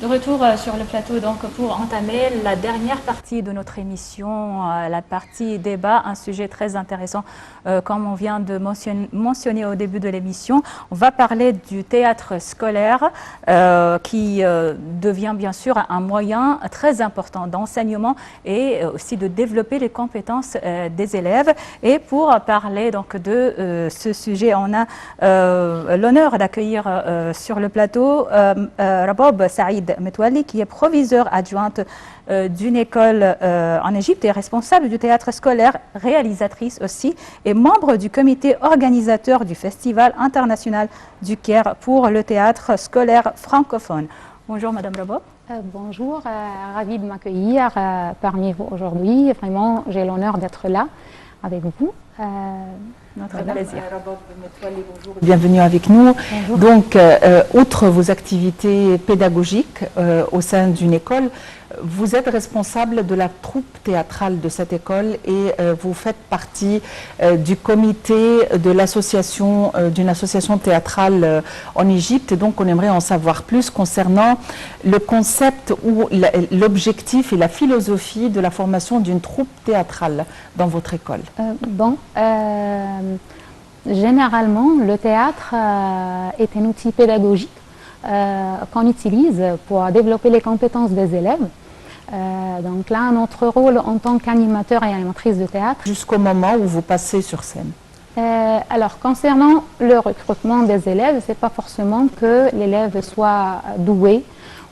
De retour sur le plateau donc pour entamer la dernière partie de notre émission, la partie débat, un sujet très intéressant comme on vient de mentionner au début de l'émission. On va parler du théâtre scolaire qui devient bien sûr un moyen très important d'enseignement et aussi de développer les compétences des élèves. Et pour parler donc de ce sujet, on a l'honneur d'accueillir sur le plateau Rabob Saïd Metouali, qui est proviseure adjointe d'une école en Égypte et responsable du théâtre scolaire, réalisatrice aussi, et membre du comité organisateur du Festival international du Caire pour le théâtre scolaire francophone. Bonjour Madame Rabob. Bonjour, ravie de m'accueillir parmi vous aujourd'hui. Vraiment, j'ai l'honneur d'être là avec vous. Notre plaisir. Bonjour. Bienvenue avec nous. Bonjour. Donc, outre vos activités pédagogiques au sein d'une école, vous êtes responsable de la troupe théâtrale de cette école et vous faites partie du comité de l'association, d'une association théâtrale en Égypte. Et donc, on aimerait en savoir plus concernant le concept ou l'objectif et la philosophie de la formation d'une troupe théâtrale dans votre école. Généralement, le théâtre est un outil pédagogique qu'on utilise pour développer les compétences des élèves. Donc là, notre rôle en tant qu'animateur et animatrice de théâtre. Jusqu'au moment où vous passez sur scène. Alors, concernant le recrutement des élèves, ce n'est pas forcément que l'élève soit doué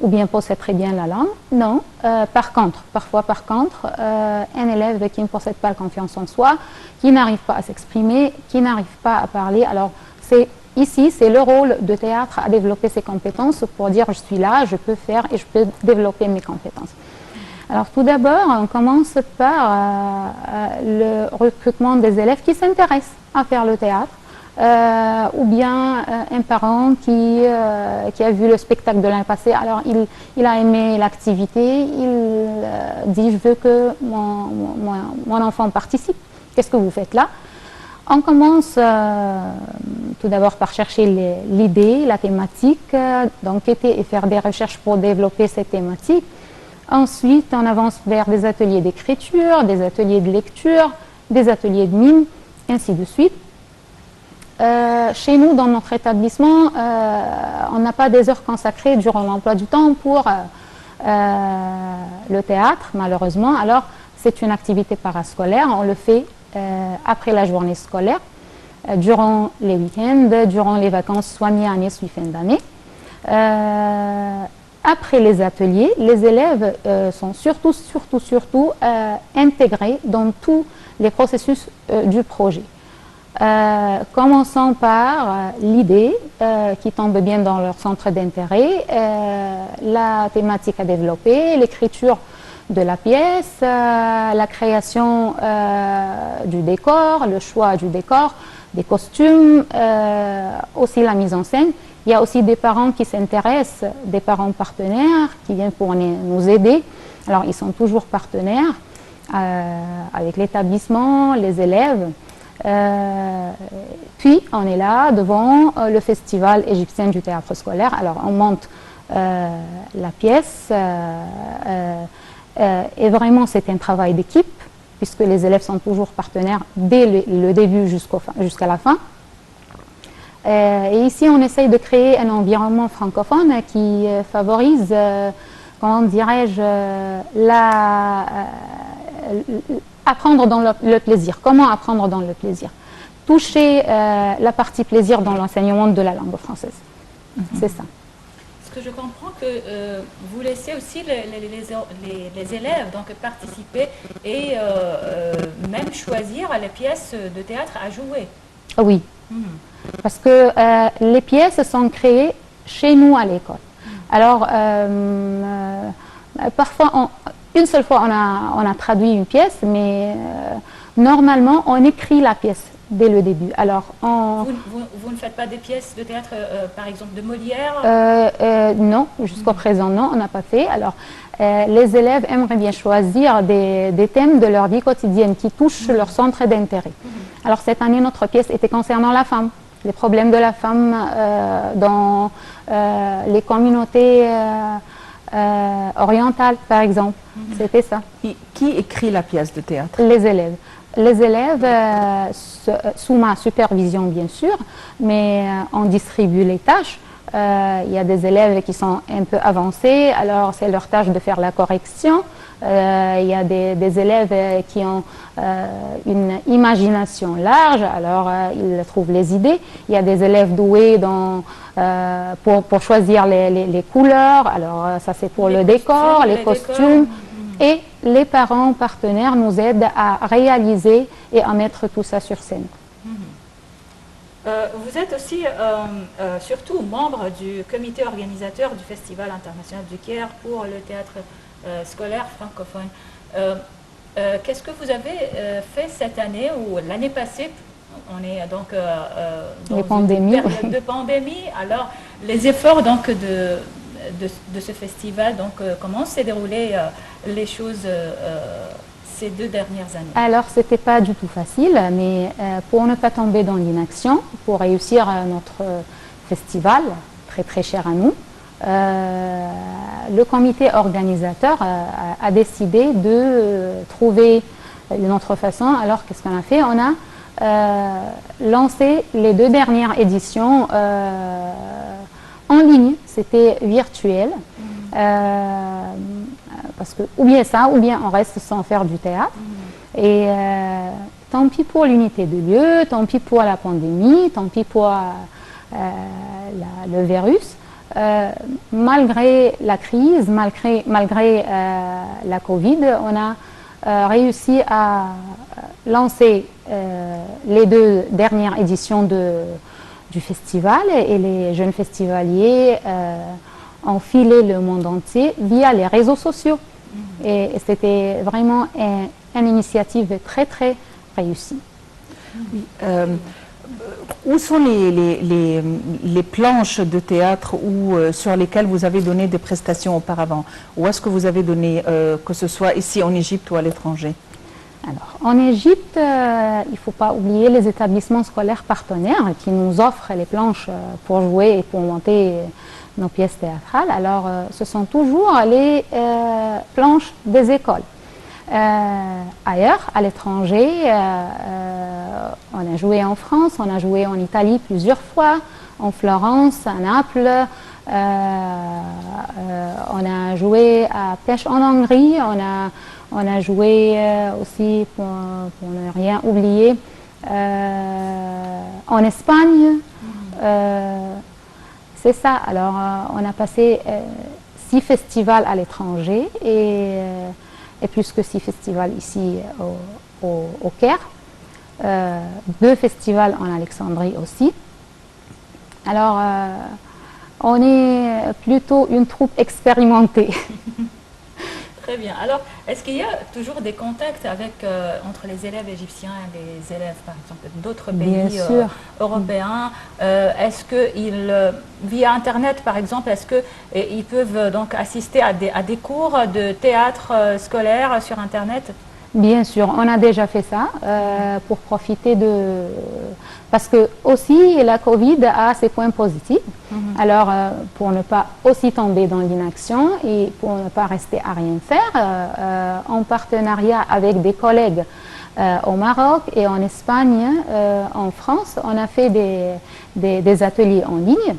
ou bien possède très bien la langue. Non, parfois par contre, un élève qui ne possède pas la confiance en soi, qui n'arrive pas à s'exprimer, qui n'arrive pas à parler, alors ici, c'est le rôle de théâtre à développer ses compétences pour dire je suis là, je peux faire et je peux développer mes compétences. Alors tout d'abord, on commence par le recrutement des élèves qui s'intéressent à faire le théâtre, ou bien un parent qui a vu le spectacle de l'année passée, alors il a aimé l'activité, il dit je veux que mon enfant participe, qu'est-ce que vous faites là? On commence tout d'abord par chercher l'idée, la thématique, d'enquêter et faire des recherches pour développer cette thématique. Ensuite, on avance vers des ateliers d'écriture, des ateliers de lecture, des ateliers de mime, ainsi de suite. Chez nous, dans notre établissement, on n'a pas des heures consacrées durant l'emploi du temps pour le théâtre, malheureusement. Alors, c'est une activité parascolaire, on le fait après la journée scolaire, durant les week-ends, durant les vacances, soit mi-année, soit fin d'année. Après les ateliers, les élèves sont surtout intégrés dans tous les processus du projet. Commençons par l'idée qui tombe bien dans leur centre d'intérêt, la thématique à développer, l'écriture de la pièce, la création du décor, le choix du décor, des costumes, aussi la mise en scène. Il y a aussi des parents qui s'intéressent, des parents partenaires qui viennent pour nous aider. Alors ils sont toujours partenaires avec l'établissement, les élèves. Puis on est là devant le Festival égyptien du théâtre scolaire. Alors on monte la pièce et vraiment c'est un travail d'équipe puisque les élèves sont toujours partenaires dès le début jusqu'à la fin. Et ici on essaye de créer un environnement francophone qui favorise, comment dirais-je, apprendre dans le plaisir. Comment apprendre dans le plaisir? Toucher la partie plaisir dans l'enseignement de la langue française. C'est ça. Ce que je comprends que vous laissez aussi les élèves donc participer et même choisir les pièces de théâtre à jouer. Oui, parce que les pièces sont créées chez nous à l'école. Alors, parfois, une seule fois, on a traduit une pièce, mais normalement, on écrit la pièce dès le début. Alors, vous ne faites pas des pièces de théâtre, par exemple, de Molière? Non, jusqu'au présent, non, on n'a pas fait. Alors, les élèves aimeraient bien choisir des thèmes de leur vie quotidienne qui touchent leur centre d'intérêt. Alors, cette année, notre pièce était concernant la femme, les problèmes de la femme dans les communautés orientale, par exemple. C'était ça. Qui écrit la pièce de théâtre? Les élèves. Les élèves, sous ma supervision bien sûr, mais on distribue les tâches. Il y a des élèves qui sont un peu avancés, alors c'est leur tâche de faire la correction. Il y a des élèves qui ont une imagination large, alors ils trouvent les idées. Il y a des élèves doués pour choisir les couleurs, alors ça c'est pour le décor, les costumes. Et les parents partenaires nous aident à réaliser et à mettre tout ça sur scène. Vous êtes aussi surtout membre du comité organisateur du Festival international du Caire pour le théâtre scolaire francophone. Qu'est-ce que vous avez fait cette année ou l'année passée? On est donc dans une période de pandémie. Alors, les efforts donc de ce festival, donc comment s'est déroulé les choses ces 2 dernières années? Alors, c'était pas du tout facile, mais pour ne pas tomber dans l'inaction, pour réussir notre festival, très très cher à nous, le comité organisateur a décidé de trouver une autre façon. Alors, qu'est-ce qu'on a fait? On a lancé les 2 dernières éditions en ligne, c'était virtuel. Parce que ou bien ça, ou bien on reste sans faire du théâtre. Et tant pis pour l'unité de lieu, tant pis pour la pandémie, tant pis pour le virus. Malgré la crise, malgré la Covid, on a réussi à lancer les 2 dernières éditions du festival et les jeunes festivaliers ont filé le monde entier via les réseaux sociaux. Et c'était vraiment une initiative très très réussie. Oui, où sont les planches de théâtre sur lesquelles vous avez donné des prestations auparavant? Où est-ce que vous avez donné, que ce soit ici en Égypte ou à l'étranger? Alors, en Égypte, il ne faut pas oublier les établissements scolaires partenaires qui nous offrent les planches pour jouer et pour monter nos pièces théâtrales. Alors, ce sont toujours les planches des écoles. Ailleurs, à l'étranger, on a joué en France, on a joué en Italie plusieurs fois, en Florence, à Naples, on a joué à Pêche en Hongrie, on a joué aussi, pour ne rien oublier, en Espagne. C'est ça. Alors, on a passé 6 festivals à l'étranger et plus que 6 festivals ici au Caire. 2 festivals en Alexandrie aussi. Alors, on est plutôt une troupe expérimentée. Très bien. Alors, est-ce qu'il y a toujours des contacts entre les élèves égyptiens et les élèves, par exemple, d'autres pays européens? Est-ce que via Internet, par exemple, est-ce qu'ils peuvent donc assister à des cours de théâtre scolaire sur Internet? Bien sûr, on a déjà fait ça pour profiter parce que aussi la Covid a ses points positifs. Alors pour ne pas aussi tomber dans l'inaction et pour ne pas rester à rien faire, en partenariat avec des collègues au Maroc et en Espagne, en France, on a fait des ateliers en ligne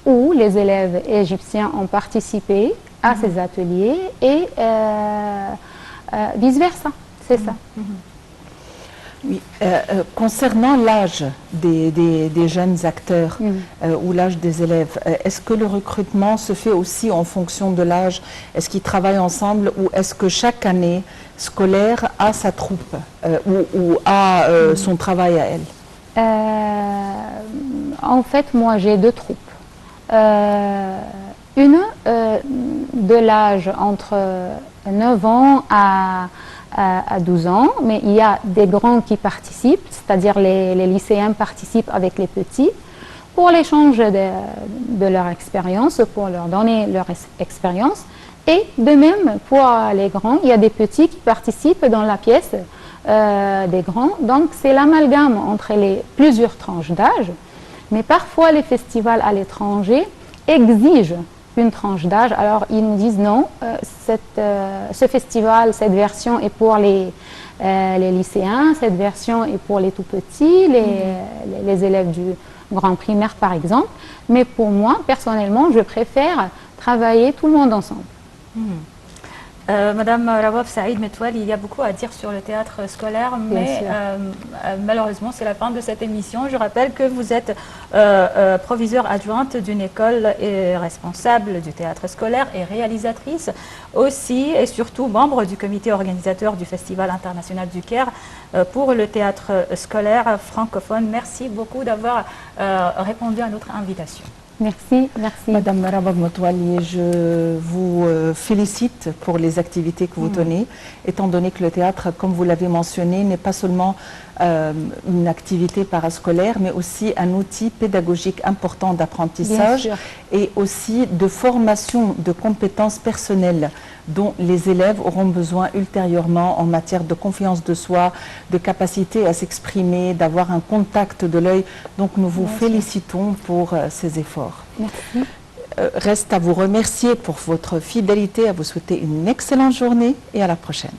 où les élèves égyptiens ont participé à ces ateliers et vice-versa, c'est ça. Oui. Concernant l'âge des jeunes acteurs ou l'âge des élèves, est-ce que le recrutement se fait aussi en fonction de l'âge? Est-ce qu'ils travaillent ensemble ou est-ce que chaque année scolaire a sa troupe ou a son travail à elle? En fait, moi j'ai 2 troupes. Une de l'âge entre 9 ans à 12 ans, mais il y a des grands qui participent, c'est-à-dire les lycéens participent avec les petits pour l'échange de leur expérience, pour leur donner leur expérience. Et de même, pour les grands, il y a des petits qui participent dans la pièce des grands. Donc c'est l'amalgame entre les plusieurs tranches d'âge. Mais parfois les festivals à l'étranger exigent une tranche d'âge. Alors ils nous disent non, ce festival, cette version est pour les lycéens, cette version est pour les tout petits, les élèves du grand primaire par exemple. Mais pour moi, personnellement, je préfère travailler tout le monde ensemble. Madame Rawaf Saïd Metoual, il y a beaucoup à dire sur le théâtre scolaire, mais malheureusement c'est la fin de cette émission. Je rappelle que vous êtes proviseure adjointe d'une école et responsable du théâtre scolaire et réalisatrice aussi et surtout membre du comité organisateur du Festival international du Caire pour le théâtre scolaire francophone. Merci beaucoup d'avoir répondu à notre invitation. Merci, merci. Madame Rawaf Metouali, je vous félicite pour les activités que vous tenez, étant donné que le théâtre, comme vous l'avez mentionné, n'est pas seulement une activité parascolaire, mais aussi un outil pédagogique important d'apprentissage et aussi de formation de compétences personnelles dont les élèves auront besoin ultérieurement en matière de confiance de soi, de capacité à s'exprimer, d'avoir un contact de l'œil. Donc nous vous félicitons pour ces efforts. Merci. Reste à vous remercier pour votre fidélité, à vous souhaiter une excellente journée et à la prochaine.